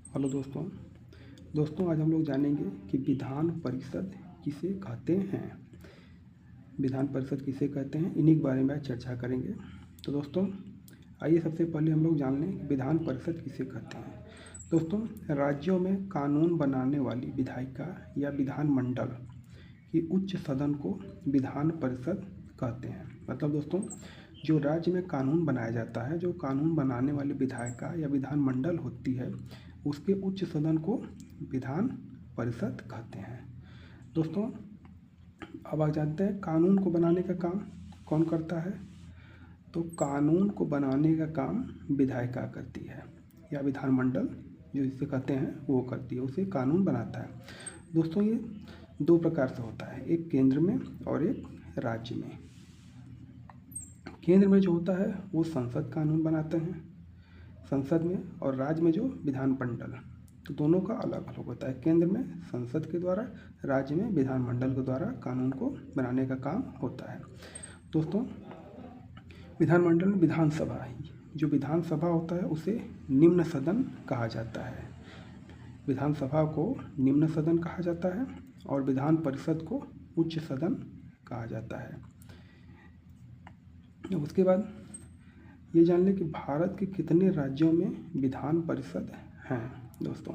Hello दोस्तों। आज हम लोग जानेंगे कि विधान परिषद किसे कहते हैं। विधान परिषद किसे कहते हैं, इन्हीं के बारे में आज चर्चा करेंगे। तो दोस्तों आइए सबसे पहले हम लोग जान लें कि विधान परिषद किसे कहते हैं। दोस्तों, राज्यों में कानून बनाने वाली विधायिका या विधानमंडल की उच्च सदन को विधान परिषद कहते हैं। मतलब दोस्तों, जो राज्य में कानून बनाया जाता है, जो कानून बनाने वाली विधायिका या विधानमंडल होती है, उसके उच्च सदन को विधान परिषद कहते हैं। दोस्तों अब आप जानते हैं कानून को बनाने का काम कौन करता है। तो कानून को बनाने का काम विधायिका करती है या विधानमंडल जो इसे कहते हैं वो करती है, उसे कानून बनाता है। दोस्तों ये दो प्रकार से होता है, एक केंद्र में और एक राज्य में। केंद्र में जो होता है वो संसद कानून बनाते हैं संसद में, और राज्य में जो विधानमंडल, तो दोनों का अलग अलग होता है। केंद्र में संसद के द्वारा, राज्य में विधानमंडल के द्वारा कानून को बनाने का काम होता है। दोस्तों विधानमंडल में विधानसभा, जो विधानसभा होता है उसे निम्न सदन कहा जाता है। विधानसभा को निम्न सदन कहा जाता है और विधान परिषद को उच्च सदन कहा जाता है। उसके बाद ये जान लें कि भारत के कितने राज्यों में विधान परिषद हैं। दोस्तों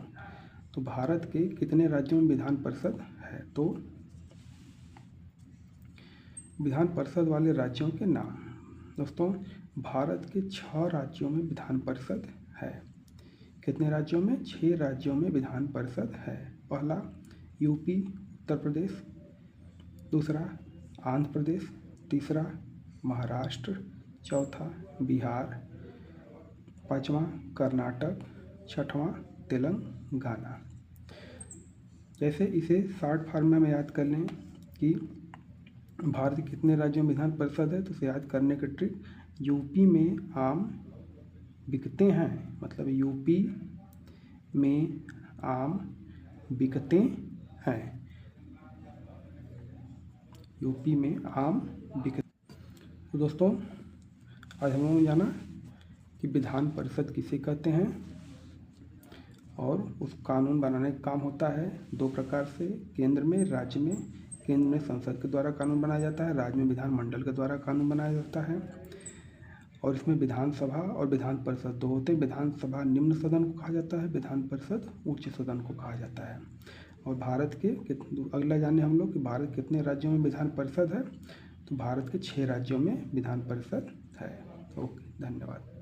तो भारत के कितने राज्यों में विधान परिषद है, तो विधान परिषद वाले राज्यों के नाम। दोस्तों भारत के 6 राज्यों में विधान परिषद है। कितने राज्यों में? 6 राज्यों में विधान परिषद है। पहला यूपी उत्तर प्रदेश, दूसरा आंध्र प्रदेश, तीसरा महाराष्ट्र, चौथा बिहार, पांचवा कर्नाटक, छठवां तेलंगाना। जैसे इसे शॉर्ट फॉर्म में याद कर लें कि भारत के कितने राज्यों में विधान परिषद है, तो इसे याद करने का ट्रिक, यूपी में आम बिकते हैं, मतलब यूपी में आम बिकते हैं, यूपी में आम बिकते। तो दोस्तों आज हम लोगों ने जाना कि विधान परिषद किसे कहते हैं और उस कानून बनाने का काम होता है 2 प्रकार से, केंद्र में, राज्य में। केंद्र में संसद के द्वारा कानून बनाया जाता है, राज्य में विधानमंडल के द्वारा कानून बनाया जाता है। और इसमें विधानसभा और विधान परिषद 2 होते हैं। विधानसभा निम्न सदन को कहा जाता है, विधान परिषद उच्च सदन को कहा जाता है। और भारत के अगला जाने हम लोग कि भारत कितने राज्यों में विधान परिषद है, तो भारत के 6 राज्यों में विधान परिषद है। ओके, धन्यवाद।